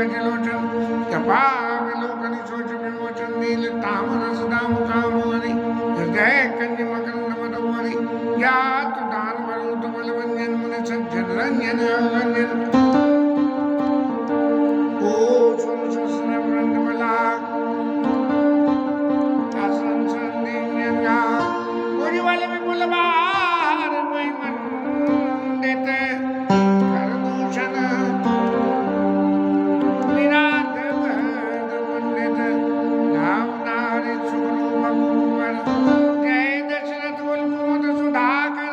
गजलोचन कपाविलोकनि सोच विमोचन नील तामरस दाम कामोहरि हृदय कंज मकरंद मधुवरि ज्ञात दान वरुत बलवंजन मुनि सज्जन रंजन रंजन ओ सुन सहस्र वृंद बलाक आसन संदीन्यंगा उज्ज्वल विपुल बार वैमंडित कर दूषण विराट भद पंडित राम नारी सुग्रीव रघुवर जय दशरथ कुल सुधाकर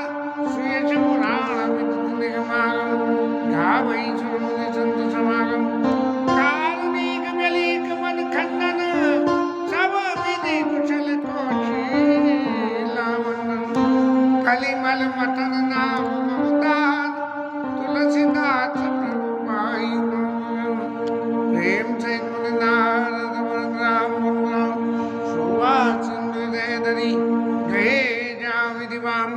सुयश पुराण विद्युत निगमागम गावै सुरमुनि संत समागम कारुणिक बलिक मन खंडन सब विधि कुशल कौशीला वंदन कलिमल मथन नाम ममदान तुलसीदास प्रभु पाई प्रेम से मुनि नारद वन राम सुवास हृदय धरी गए जा विधिवाम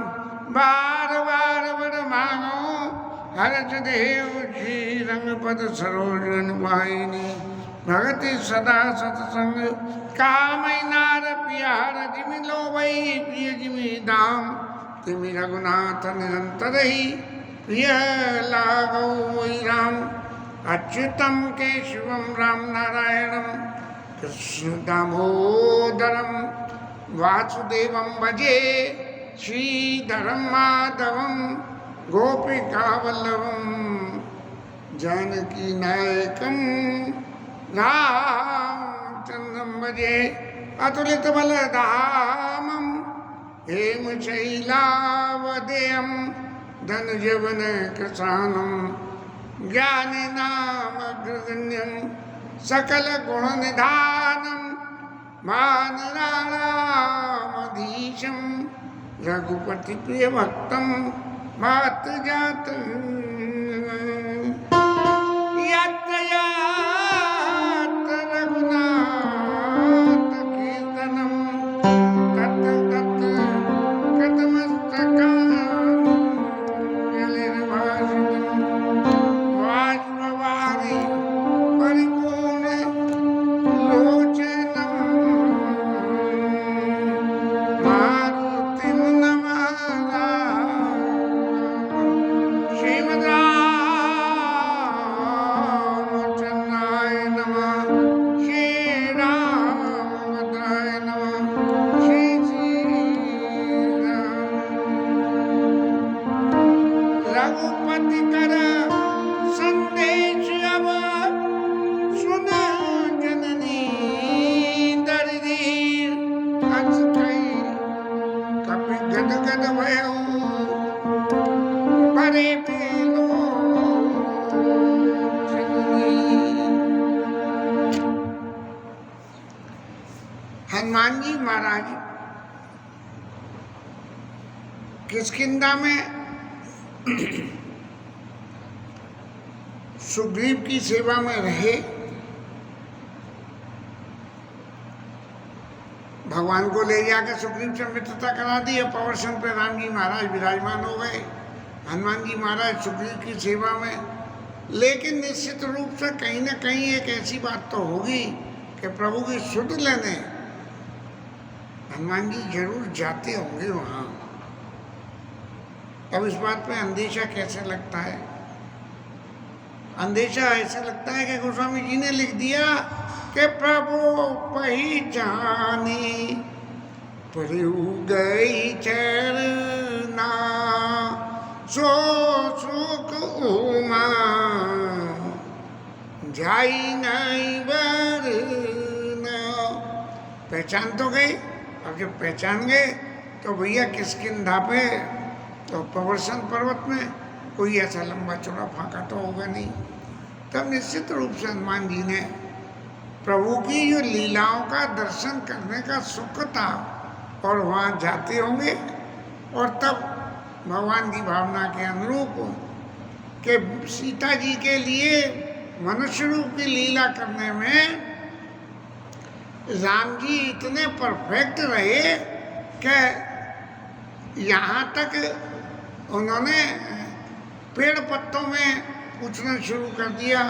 बार बार बड़ मांगो हरच देव श्री रंग पद सरोजन वाहिनी भगति सदा सत्संग कामय नार प्यार जिमि लो वही प्रिय जिमि दाम तिमि रघुनाथ निरंतर ही प्रिय लागो मोहि राम अच्युतम केशवम राम नारायणम कृष्ण दामोदरम वासुदेवम भजे श्रीधरम माधवम गोपिका वल्लभम जानकी नायकम रामचंद्रम भजे अतुलित बलधामम हेमशैलावदेयम धनुजवन कृशानम ज्ञानिनामग्रगण्यं सकल गुण निधानम मानराणामधीशं रघुपति प्रिय भक्तम मात जात यत्र यत्र रघुनाथ कीर्तनम तत्र तत्र कथमस्तकाञ्जलिर्भाषितम् वाष्पवारि परिपूर्ण लोचनम् मारुतिं नमामि श्रीमद् रामचन्द्राय नमः श्रीरामभद्राय नमः श्री रघुपति कर संदेश अब सुन जननी दरिदीर अस कई कपि गद गद भयउ बड़े बेलो हनुमान जी महाराज किष्किंधा में सुग्रीव की सेवा में रहे। भगवान को ले जाकर सुग्रीव से मित्रता करा दी। पवर्षण पे राम जी महाराज विराजमान हो गए। हनुमान जी महाराज सुग्रीव की सेवा में, लेकिन निश्चित रूप से कहीं ना कहीं एक ऐसी बात तो होगी कि प्रभु की सुध लेने हनुमान जी जरूर जाते होंगे वहाँ। अब इस बात पे अंदेशा कैसे लगता है? अंदेशा ऐसे लगता है कि गोस्वामी जी ने लिख दिया कि प्रभु पहचाने प्रभु गई चरना सो सुख उमा जाई नहीं बरना। पहचान तो गई। अब जब पहचान गए तो भैया किष्किंधा पे तो पवर्षण पर्वत में कोई ऐसा लंबा चौड़ा फाका तो होगा नहीं। तब निश्चित रूप से हनुमान जी ने प्रभु की जो लीलाओं का दर्शन करने का सुख था और वहाँ जाते होंगे। और तब भगवान की भावना के अनुरूप कि सीता जी के लिए मनुष्य रूप की लीला करने में राम जी इतने परफेक्ट रहे कि यहाँ तक उन्होंने पेड़ पत्तों में पूछना शुरू कर दिया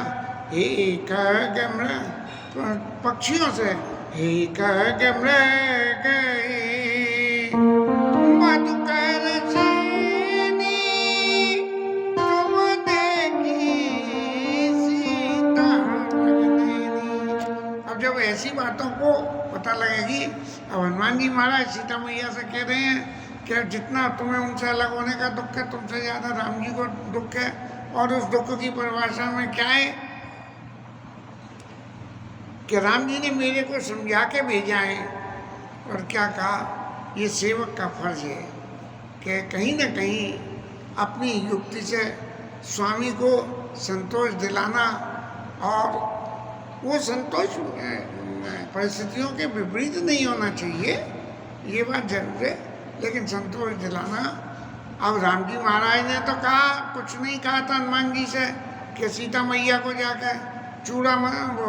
हे कमर पक्षियों से, हे कमर गए मधुकर सीनी तुम देखी सीता लगदेनी। अब जब ऐसी बातों को पता लगेगी, अब हनुमान जी महाराज सीता मैया से कह रहे हैं कि जितना तुम्हें उनसे अलग होने का दुख है, तुमसे ज़्यादा राम जी को दुख है। और उस दुख की परिभाषा में क्या है कि राम जी ने मेरे को समझा के भेजा है। और क्या कहा, ये सेवक का फर्ज है कि कहीं ना कहीं अपनी युक्ति से स्वामी को संतोष दिलाना, और वो संतोष परिस्थितियों के विपरीत नहीं होना चाहिए, ये बात जरूर है, लेकिन संतोष दिलाना। अब राम जी महाराज ने तो कहा, कुछ नहीं कहा था हनुमान जी से कि सीता मैया को जाकर चूड़ा वो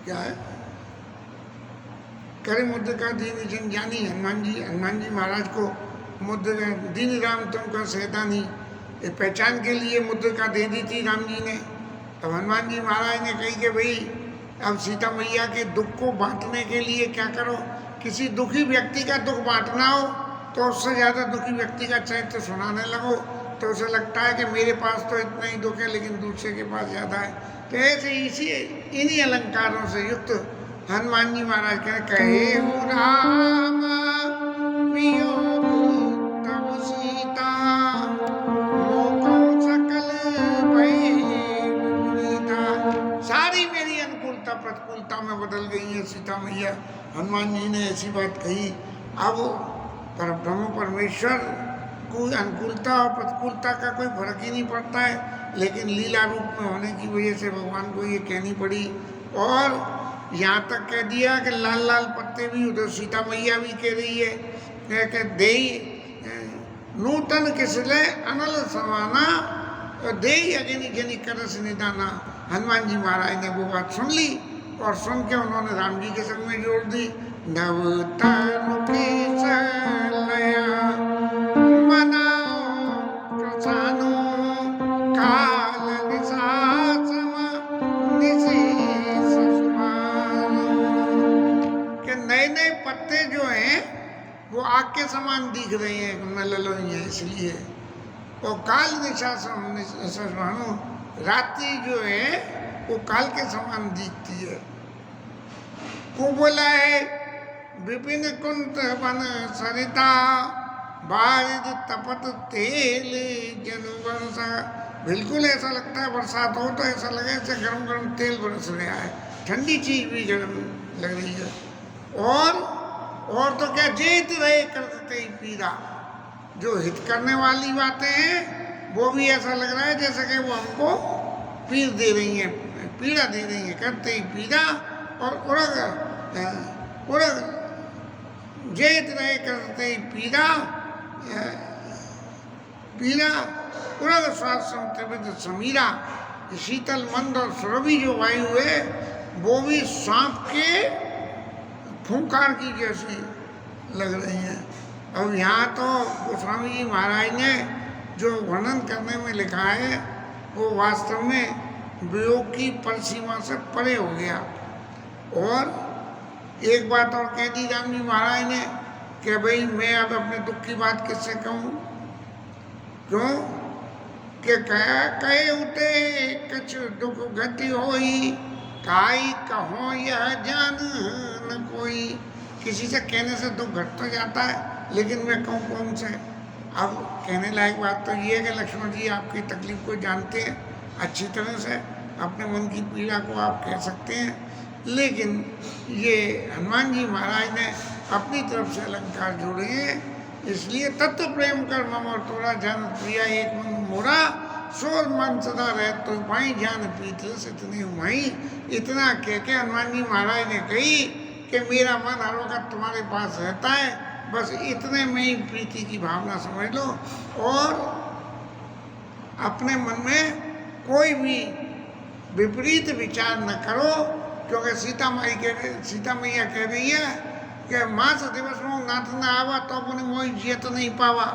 क्या है करे मुद्द का दीन जन जानी। हनुमान जी महाराज को मुद्द दीन राम तुमको सैतानी, ये पहचान के लिए मुद्रिका दे दी थी राम जी ने। तब हनुमान जी महाराज ने कही कि भाई अब सीता मैया के दुख को बांटने के लिए क्या करो, किसी दुखी व्यक्ति का दुख बांटना हो तो उससे ज़्यादा दुखी व्यक्ति का चरित्र सुनाने लगो, तो उसे लगता है कि मेरे पास तो इतना ही दुख है लेकिन दूसरे के पास ज़्यादा है। तो ऐसे इन्हीं अलंकारों से युक्त हनुमान जी महाराज कहे राम वियोग तब सीता मोको सकल भय विपरीता। सारी मेरी अनुकूलता प्रतिकूलता में बदल गई है सीता मैया। हनुमान जी ने ऐसी बात कही। अब पर ब्रह्म परमेश्वर को अनुकूलता और प्रतिकूलता का कोई फर्क ही नहीं पड़ता है, लेकिन लीला रूप में होने की वजह से भगवान को ये कहनी पड़ी। और यहाँ तक कह दिया कि लाल लाल पत्ते भी, उधर सीता मैया भी कह रही है कि दे नूतन किसले अनल समाना दे अग्नि जनि करस निदाना। हनुमान जी महाराज ने वो बात सुन ली और सुन के उन्होंने राम जी के संग में जोड़ दी। नव तनु के सलया मनाओ प्रसानो काल निशाचम निशेष सुमानो। के नए नए पत्ते जो हैं वो आग के समान दिख रहे हैं, नललोई है इसलिए। और काल निशाचम रात्रि जो है वो काल के समान दिखती है। को बोला है विपिन कुंत वन सरिता बारिद तपत तेल जनु वर्षा। बिल्कुल ऐसा लगता है बरसात हो तो ऐसा लगे जैसे गर्म गर्म तेल बरस रहा है, ठंडी चीज भी गर्म लग रही है। और तो क्या जेत रहे करते ही पीड़ा, जो हित करने वाली बातें हैं वो भी ऐसा लग रहा है जैसे कि वो हमको पीड़ दे रही हैं, पीड़ा दे रही हैं, करते ही पीड़ा। और उड़ग जेत रहे करते ही पीड़ा उड़ग स्वास्थ्य त्रिविध समीरा। शीतल मंद और सुरभि जो वायु है वो भी सांप के फुंकार की जैसी लग रही है। अब यहाँ तो गोस्वामी जी महाराज ने जो वर्णन करने में लिखा है वो वास्तव में वियोग की परिसीमा से परे हो गया। और एक बात और कह दी राम जी महाराज ने कि भाई मैं अब अपने दुख की बात किससे कहूँ, क्यों कि कहे उठे कुछ दुख गति होई काई कहो यह जान न कोई। किसी से कहने से दुख घट तो जाता है, लेकिन मैं कहूँ कौन से। अब कहने लायक बात तो ये है कि लक्ष्मण जी आपकी तकलीफ को जानते हैं अच्छी तरह से, अपने मन की पीड़ा को आप कह सकते हैं, लेकिन ये हनुमान जी महाराज ने अपनी तरफ से अलंकार जोड़े हैं। इसलिए तत्व प्रेम कर मम और तोरा जान प्रिया एक मन मोरा सोर मन सदा रह तो पाई जान प्रीत इतने वहीं। इतना कह के हनुमान जी महाराज ने कही कि मेरा मन हर वक्त तुम्हारे पास रहता है, बस इतने में ही प्रीति की भावना समझ लो। और अपने मन में कोई भी विपरीत विचार न करो, क्योंकि सीता मैया कह रही है कि मास दिवस में नाथ न आवा तो अपने मोह जियत नहीं पावा।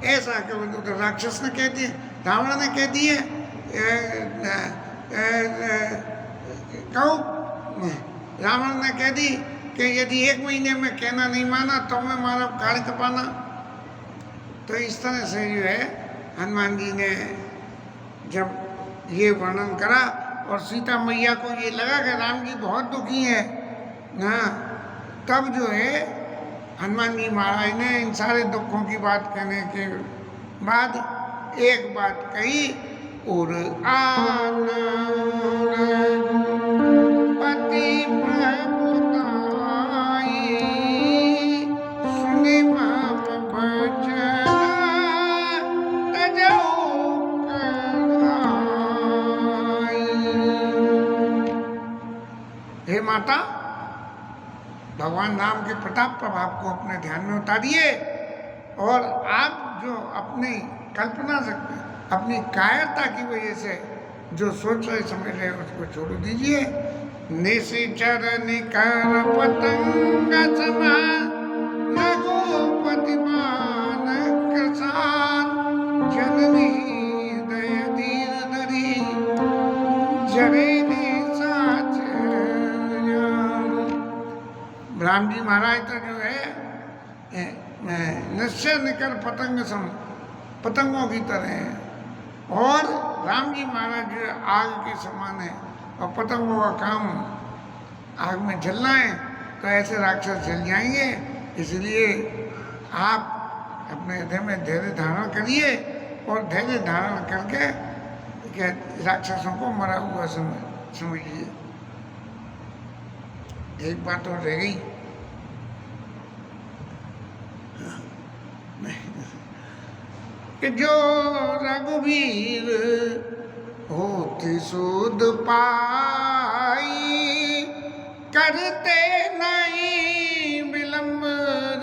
ऐसा कि उधर राक्षस ने कह दिए, रावण ने कह दिए, कहो रावण ने कह दी कि यदि 1 महीने में कहना नहीं माना तो मैं मारा काढ़ कपाना। तो इस तरह से जो है हनुमान जी ने जब ये वर्णन करा और सीता मैया को ये लगा कि राम जी बहुत दुखी है ना, तब जो है हनुमान जी महाराज ने इन सारे दुखों की बात कहने के बाद एक बात कही, और पति प्रभुताई सुनि मम बचन तजौ कराई। हे माता, भगवान राम के प्रताप प्रभाव को अपने ध्यान में उतारिए और आप जो अपनी कल्पना से, अपनी कायरता की वजह से जो सोच रहे समझ रहे उसको छोड़ दीजिए। निशिचर निकर पतंग समान रघुपति मान कृसान जननी दय दीन धरी जरे निशाच। राम जी महाराज तो जो है निश्चय निकर पतंग सम, पतंगों की तरह है, और राम जी महाराज जो है आग के समान है, और पतंगों का काम आग में जलना है, तो ऐसे राक्षस जल जाएंगे। इसलिए आप अपने हृदय में धैर्य धारण करिए और धैर्य धारण करके क्या राक्षसों को मरा हुआ समझिए। एक बात और रह गई, कि जो रघुवीर होती सूद पाई करते नहीं विलंब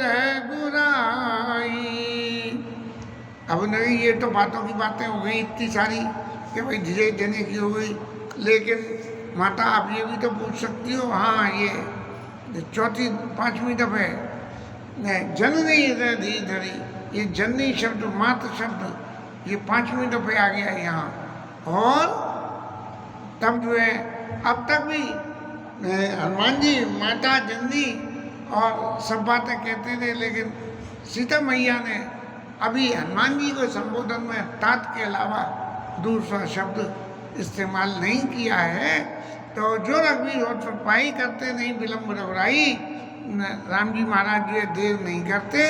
रघुराई। अब नहीं, ये तो बातों की बातें हो गई इतनी सारी कि भाई धीरे देने की हो गई, लेकिन माता आप ये भी तो पूछ सकती हो। हाँ, ये चौथी 5वीं दफे जननी हृदय धरी, ये जननी शब्द मात शब्द ये 5वीं दफे आ गया है यहाँ। और तब जो है अब तक भी हनुमान जी माता जननी और सब बातें कहते थे, लेकिन सीता मैया ने अभी हनुमान जी को संबोधन में तात के अलावा दूसरा शब्द इस्तेमाल नहीं किया है। तो जो रघुवीर हो पाई करते नहीं विलंब रघुराई, राम जी महाराज जो देर नहीं करते,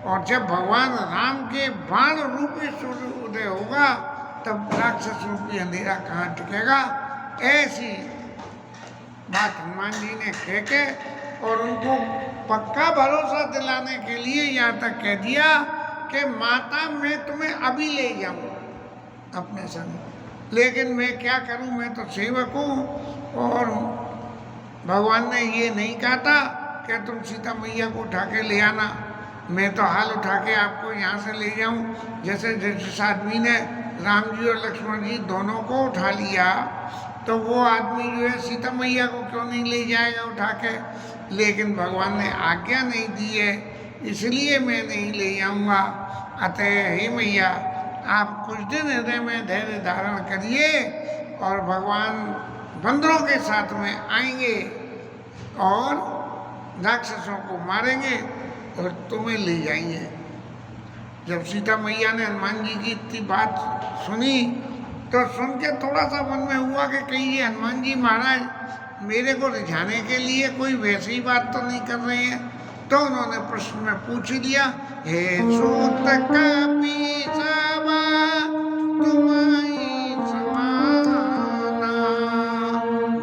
और जब भगवान राम के बाण रूपी सूर्य उदय होगा तब राक्षस रूपी अंधेरा कहाँ टिकेगा। ऐसी बात हनुमान जी ने कह के और उनको पक्का भरोसा दिलाने के लिए यहाँ तक कह दिया कि माता मैं तुम्हें अभी ले जाऊँ अपने संग, लेकिन मैं क्या करूँ, मैं तो सेवक हूँ। और भगवान ने ये नहीं कहा था कि तुम सीता मैया को उठा के ले आना, मैं तो हाल उठा के आपको यहाँ से ले जाऊँ। जैसे जिस आदमी ने राम जी और लक्ष्मण जी दोनों को उठा लिया, तो वो आदमी जो है सीता मैया को क्यों नहीं ले जाएगा उठा के। लेकिन भगवान ने आज्ञा नहीं दी है, इसलिए मैं नहीं ले जाऊँगा। अतः हे मैया, आप कुछ दिन हृदय में धैर्य धारण करिए और भगवान बंदरों के साथ में आएंगे और राक्षसों को मारेंगे और तुम्हें ले जाएंगे। जब सीता मैया ने हनुमान जी की इतनी बात सुनी तो सुन के थोड़ा सा मन में हुआ कि कहीं ये हनुमान जी महाराज मेरे को रिझाने के लिए कोई वैसी बात तो नहीं कर रहे हैं। तो उन्होंने प्रश्न में पूछ लिया, हे सूत कपीसवा तुम्हारी समाना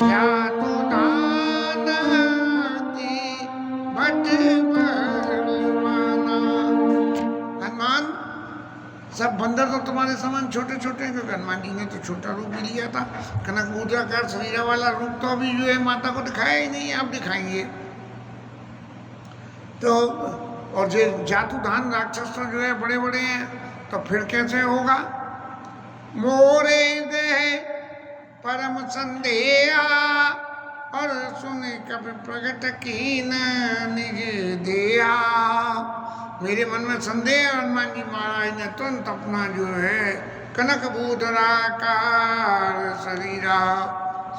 जातु दानती भट बलवाना। हनुमान, सब बंदर तो तुम्हारे समान छोटे छोटे हैं, क्योंकि हनुमान जी ने तो छोटा रूप भी लिया था। कनक मुद्राकार शरीर वाला रूप तो अभी जो है माता को दिखाया ही नहीं, आप दिखाएंगे तो। और जो जातुदान राक्षस तो जो है बड़े बड़े हैं, तो फिर कैसे होगा। मोरे दे परम संदेहा और सुने कभी प्रगट की न निज दिया। मेरे मन में संदेह हनुमान जी महाराज ने तुरंत अपना जो है कनक बूधराकार शरीरा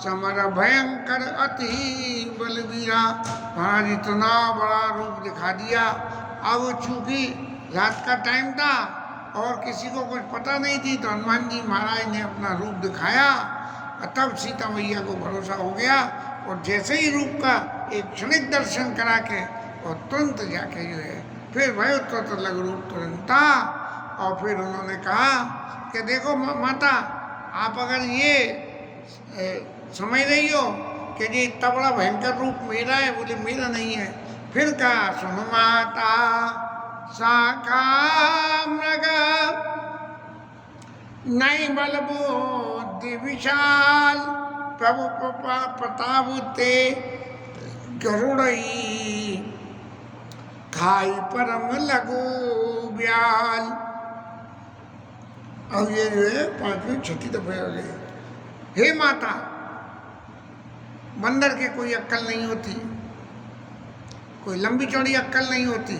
समर भयंकर अति बलवीरा। महाराज इतना बड़ा रूप दिखा दिया। अब चूंकि रात का टाइम था और किसी को कुछ पता नहीं थी, तो हनुमान जी महाराज ने अपना रूप दिखाया। तब सीता मैया को भरोसा हो गया और जैसे ही रूप का एक क्षणिक दर्शन करा के और तुरंत जाके जो है फिर भयो तो लग रूप तुरंत था। और फिर उन्होंने कहा कि देखो माता, आप अगर ये समझ रही हो कि ये इतना बड़ा भयंकर रूप मेरा है, बोले मेरा नहीं है। फिर कहा सुनो माता, शाखा मृग नहीं बल बुद्धि विशाल, प्रभु प्रताप ते गरुड़ई खाई परम लगो ब्याल। अब ये जो है 5वीं 6ठी दफे हो गई। हे माता, बंदर के कोई अक्ल नहीं होती, कोई लंबी चौड़ी अक्ल नहीं होती,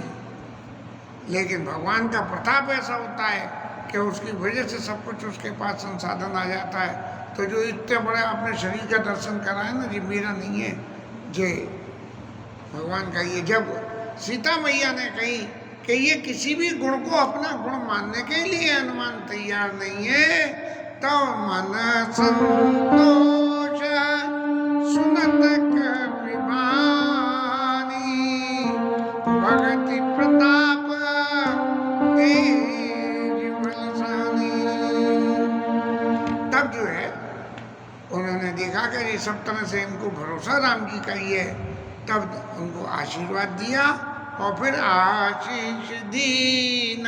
लेकिन भगवान का प्रताप ऐसा होता है कि उसकी वजह से सब कुछ उसके पास संसाधन आ जाता है। तो जो इतने बड़े अपने शरीर का दर्शन करा है ना, ये मेरा नहीं है, ये भगवान का। ये जब सीता मैया ने कही कि ये किसी भी गुण को अपना गुण मानने के लिए हनुमान तैयार नहीं है, तो मन संतोष सुनत कपिवानी भगति प्रताप तेज बलशानी। तब जो है उन्होंने देखा कि ये सब तरह से इनको भरोसा राम जी का ही है, तब उनको आशीर्वाद दिया। और फिर आशीष दीन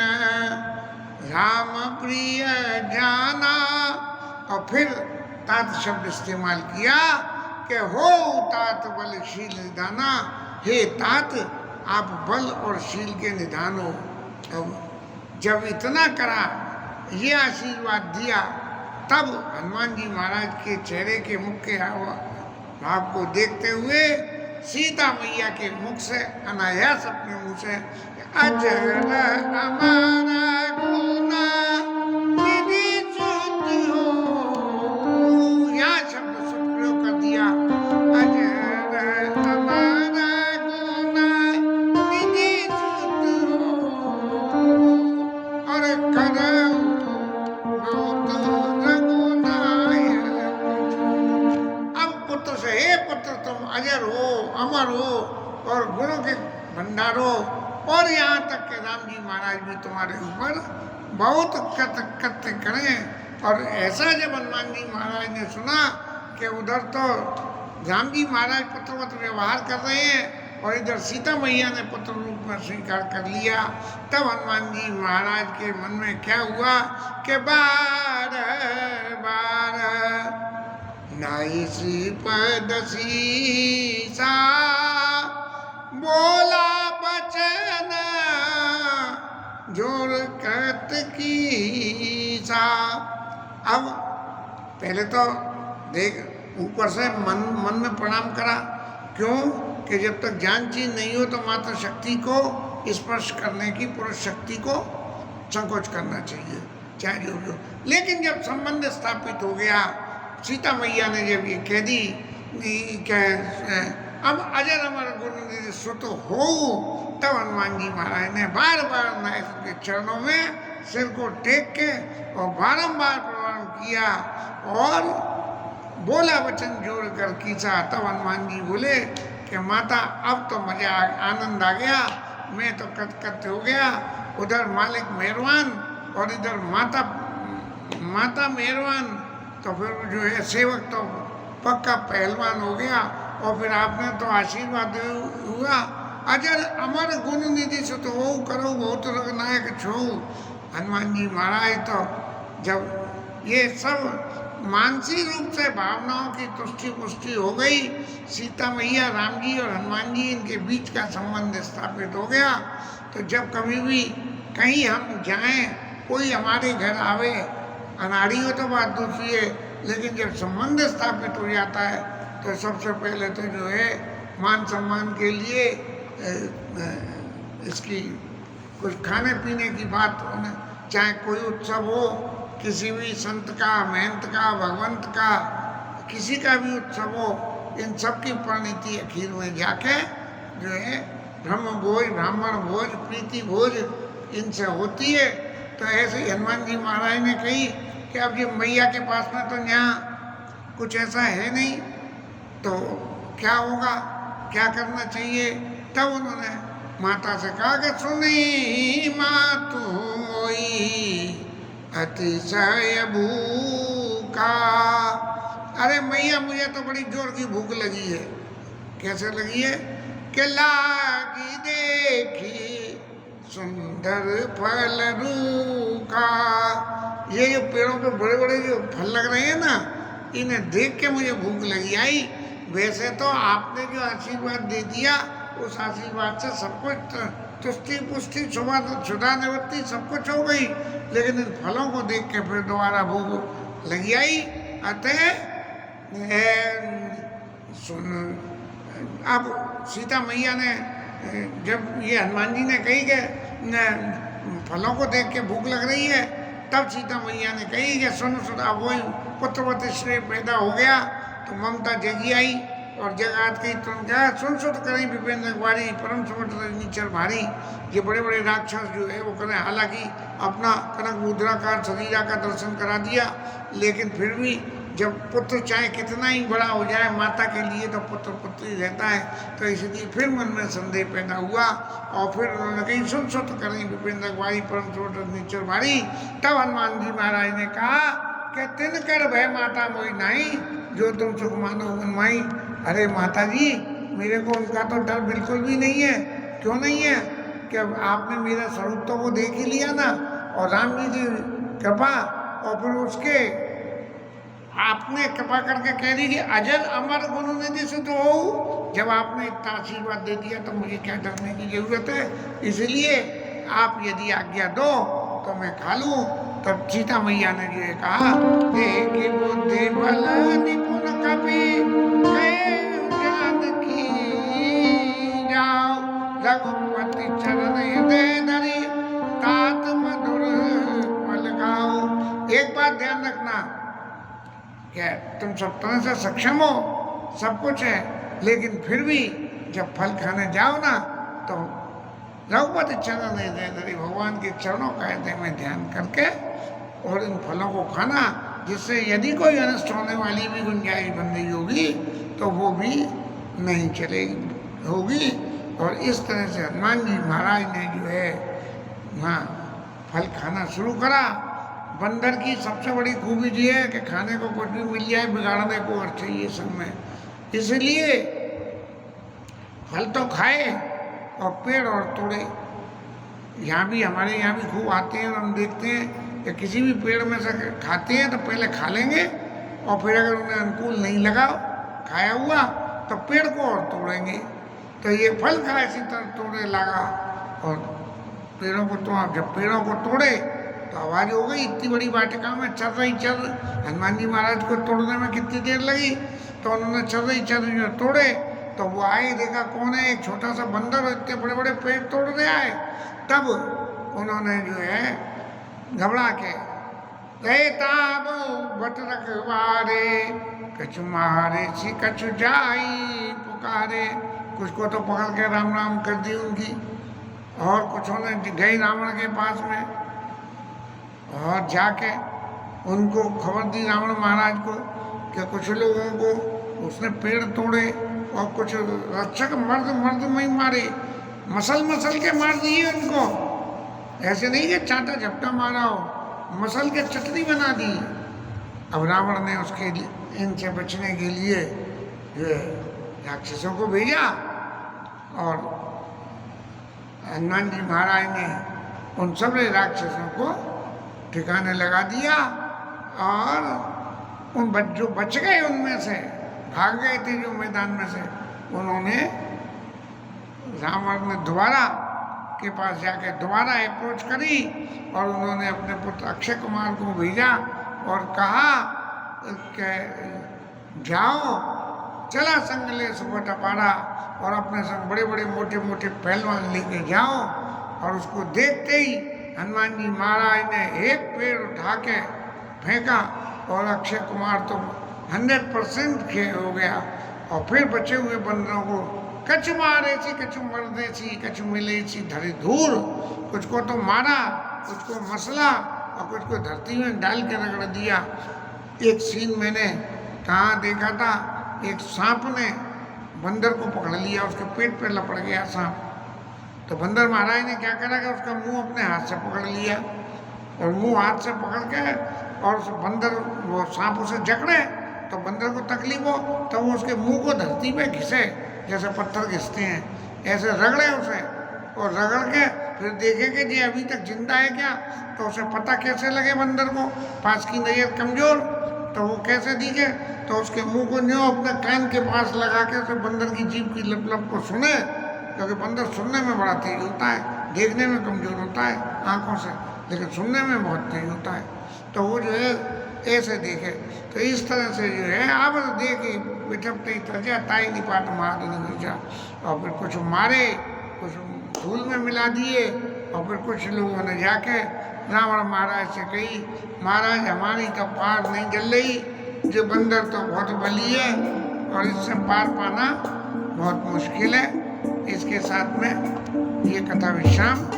राम प्रिय जाना। और फिर तात शब्द इस्तेमाल किया कि हो तात बलशील निधाना, हे तात आप बल और शील के निधान हो। अब जब इतना करा, ये आशीर्वाद दिया, तब हनुमान जी महाराज के चेहरे के मुख के भाव को देखते हुए सीता मैया के मुख से अनायास अपने मुंह से अजर हमारा गुना निधि सुत हो, यह शब्द सुत प्रयोग कर दिया। अजर हमारा गुना निधि सुत हो और करऊ तुम अजर हो, अमर हो और गुणों के भंडार हो, और यहाँ तक के राम जी महाराज भी तुम्हारे ऊपर बहुत कृत्य करें। और ऐसा जब हनुमान जी महाराज ने सुना कि उधर तो राम जी महाराज पुत्रवत व्यवहार कर रहे हैं और इधर सीता मैया ने पुत्र रूप में स्वीकार कर लिया, तब हनुमान जी महाराज के मन में क्या हुआ कि बार बार नाई श्रीपद सीसा बोला बचन जोर कृत की सा। अब पहले तो देख ऊपर से मन में प्रणाम करा, क्यों कि जब तक ज्ञान चीज नहीं हो तो मात्र शक्ति को स्पर्श करने की पुरुष शक्ति को संकोच करना चाहिए, चाहे जो भी हो। लेकिन जब संबंध स्थापित हो गया, सीता मैया ने जब ये कह दी कि अब अजर अमर गुण निधि सुत हो, तब हनुमान जी महाराज ने बार बार नायक के चरणों में सिर को टेक के और बारंबार प्रणाम किया और बोला वचन जोड़ कर कीसा। तब हनुमान जी बोले कि माता अब तो मजा आनंद आ गया, मैं तो कत हो गया। उधर मालिक मेहरबान और इधर माता मेहरबान, तो फिर जो है सेवक तो पक्का पहलवान हो गया। और फिर आपने तो आशीर्वाद हुआ, अजर अमर गुण निधि सुत हो करो बहुत रघुनायक छो। हनुमान जी महाराज तो जब ये सब मानसिक रूप से भावनाओं की तुष्टि पुष्टि हो गई, सीता मैया राम जी और हनुमान जी इनके बीच का संबंध स्थापित हो गया, तो जब कभी भी कहीं हम जाएं, कोई हमारे घर आवे, अनाड़ी हो तो बात दूसरी है, लेकिन जब संबंध स्थापित हो जाता है तो सबसे पहले तो जो है मान सम्मान के लिए इसकी कुछ खाने पीने की बात होना, चाहे कोई उत्सव हो, किसी भी संत का, महंत का, भगवंत का, किसी का भी उत्सव हो, इन सब की परिणति आखिर में जाके जो है ब्रह्म भोज, ब्राह्मण भोज, प्रीति भोज इनसे होती है। तो ऐसे ही हनुमान जी महाराज ने कही कि अब ये मैया के पास में तो यहाँ कुछ ऐसा है नहीं, तो क्या होगा, क्या करना चाहिए। तब उन्होंने माता से कहा कि सुनी मातु मोई अतिशय भूखा। अरे मैया मुझे तो बड़ी जोर की भूख लगी है। कैसे लगी है कि लागी देखी सुंदर फल रूखा। ये जो पेड़ों पे बड़े बड़े जो फल लग रहे हैं ना, इन्हें देख के मुझे भूख लगी आई। वैसे तो आपने जो आशीर्वाद दे दिया, उस आशीर्वाद से सब कुछ तुष्टि पुष्टि क्षुधा निवृत्ति सब कुछ हो गई, लेकिन इन फलों को देख के फिर दोबारा भूख लगी आई। अतः सुन, अब सीता मैया ने जब ये हनुमान जी ने कही कि फलों को देख के भूख लग रही है, तब सीता मैया ने कही कि सुन सुन, अब वही पुत्रवत श्रेय पैदा हो गया। तो ममता जगी आई और जगात की तुरंत क्या सुन सुन करें विपिन अखबारी परम सुमट नीचर भारी। ये बड़े बड़े राक्षस जो है वो करें, हालांकि अपना कनक मुद्रा का शरीरा का दर्शन करा दिया, लेकिन फिर भी जब पुत्र चाहे कितना ही बड़ा हो जाए माता के लिए तो पुत्र पुत्र ही रहता है। तो इसलिए फिर मन में संदेह पैदा हुआ और फिर उन्होंने कही सुन सुन करें विपिन अखबारी परम सुमट नीचर भारी। तब हनुमान जी महाराज ने कहा कि तिन कर भय माता मोई नहीं, जो तुम सुख मानो मनमाई। अरे माता जी, मेरे को उनका तो डर बिल्कुल भी नहीं है। क्यों नहीं है कि आपने मेरा स्वरूप तो वो देख ही लिया ना, और राम जी की कृपा, और फिर उसके आपने कृपा करके कह दी कि अजर अमर गुरु निधि से तो हो। जब आपने इतना आशीर्वाद दे दिया तो मुझे क्या डरने की जरूरत है। इसलिए आप यदि आज्ञा दो तो मैं खा लूँ। तब सीता मैया ने ये कहा कि बुद्धि बल निपुण कपि जानकी जाओ, रघुपति चरण हृदय धरि तात मधुर फल गाओ। एक बात ध्यान रखना, क्या तुम सब तरह से सक्षम हो, सब कुछ है, लेकिन फिर भी जब फल खाने जाओ ना तो रघुपति चरण हृदय धरि, भगवान के चरणों का हृदय में ध्यान करके और इन फलों को खाना, जिससे यदि कोई अनिष्ट होने वाली भी गुंजाइश बन रही होगी तो वो भी नहीं चलेगी होगी। और इस तरह से हनुमान जी महाराज ने जो है वहाँ फल खाना शुरू करा। बंदर की सबसे बड़ी खूबी ये है कि खाने को कुछ भी मिल जाए बिगाड़ने को और चाहिए सब में। इसलिए फल तो खाए और पेड़ और तोड़े। यहाँ भी हमारे यहाँ भी खूब आते हैं और हम देखते हैं कि किसी भी पेड़ में से खाते हैं तो पहले खा लेंगे और फिर अगर उन्हें अनुकूल नहीं लगा खाया हुआ तो पेड़ को और तोड़ेंगे। तो ये फल खा इसी तरह तोड़ने लगा और पेड़ों को तो जब पेड़ों को तोड़े तो आवाज़ हो गई, इतनी बड़ी वाटिका में चल रही चल। हनुमान जी महाराज को तोड़ने में कितनी देर लगी, तो उन्होंने चल रही जो तोड़े तो वो आए, देखा कौन है, एक छोटा सा बंदर इतने बड़े बड़े पेड़ तोड़ रहे आए। तब उन्होंने जो है घबरा के ताब बट रखवारे कछु मारे सी कछु जाई पुकारे। कुछ को तो पकड़ के राम राम कर दी उनकी, और कुछों ने गई रावण के पास में और जाके उनको खबर दी रावण महाराज को कि कुछ लोगों को उसने पेड़ तोड़े और कुछ रक्षक मर्द में ही मारे, मसल के मार दिए उनको। ऐसे नहीं कि चांटा झपटा मारा हो, मसल के चटनी बना दी। अब रावण ने उसके इनसे बचने के लिए जो राक्षसों को भेजा और हनुमान जी महाराज ने उन सब राक्षसों को ठिकाने लगा दिया। और उन जो बच गए उनमें से, भाग गए थे जो मैदान में से, उन्होंने रावण ने दोबारा के पास जाके दोबारा अप्रोच करी और उन्होंने अपने पुत्र अक्षय कुमार को भेजा और कहा कि जाओ चला संग ले सुबह टपारा, और अपने संग बड़े बड़े मोटे मोटे पहलवान लेके जाओ। और उसको देखते ही हनुमान जी महाराज ने एक पेड़ उठा के फेंका और अक्षय कुमार तो 100% खे हो गया। और फिर बचे हुए बंदरों को कछु मारे सी, कछु मरदे सी, कछु मिले सी धरी धूल, कुछ को तो मारा, कुछ को मसला और कुछ को धरती में डाल के रगड़ दिया। एक सीन मैंने कहाँ देखा था, एक सांप ने बंदर को पकड़ लिया, उसके पेट पे लपड़ गया सांप। तो बंदर महाराज ने क्या करा कि उसका मुंह अपने हाथ से पकड़ लिया, और मुंह हाथ से पकड़ के और उस बंदर वो सांप उसे जकड़े तो बंदर को तकलीफ हो तो वो उसके मुंह को धरती पे घिसे, जैसे पत्थर घिसते हैं, ऐसे रगड़े उसे। और रगड़ के फिर देखे कि जी अभी तक जिंदा है क्या। तो उसे पता कैसे लगे बंदर को, पास की नजर कमजोर, तो वो कैसे दिखे, तो उसके मुंह को न्यों अपने कान के पास लगा के उसे बंदर की जीभ की लप लप को सुने, क्योंकि बंदर सुनने में बड़ा तेज होता है, देखने में कमजोर होता है आंखों से, लेकिन सुनने में बहुत तेज होता है। तो वो जो है ऐसे देखे, तो इस तरह से जो है आप देखे बिठपते ही तजा ताई निपाट मार नहीं, और फिर कुछ मारे, कुछ धूल में मिला दिए, और फिर कुछ लोगों ने जाके रावण महाराज से कही, महाराज हमारी तो पार नहीं चल रही, जो बंदर तो बहुत बली है और इससे पार पाना बहुत मुश्किल है। इसके साथ में ये कथा विश्राम।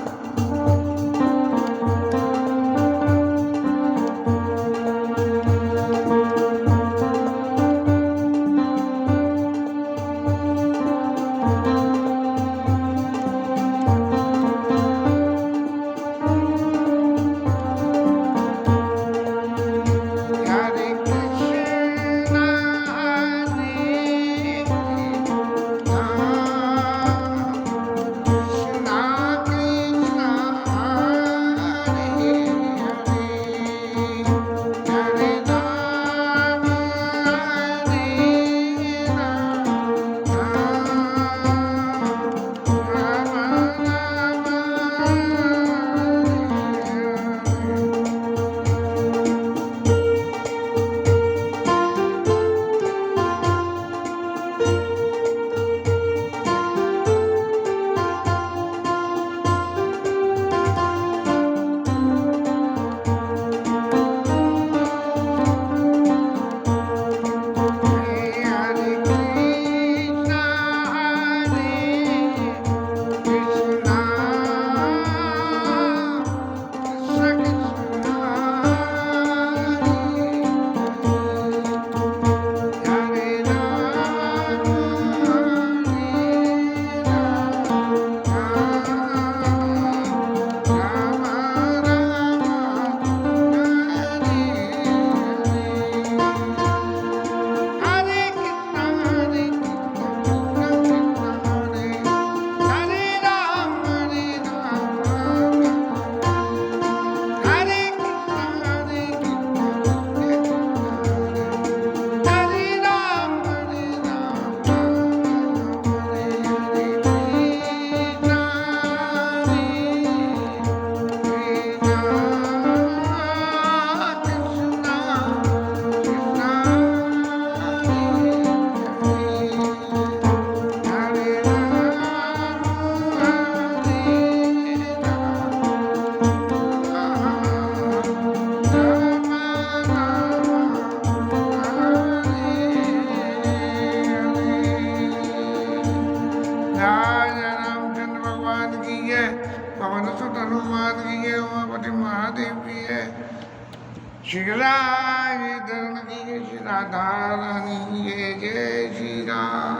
श्री राधा रानी जय जय श्री राम।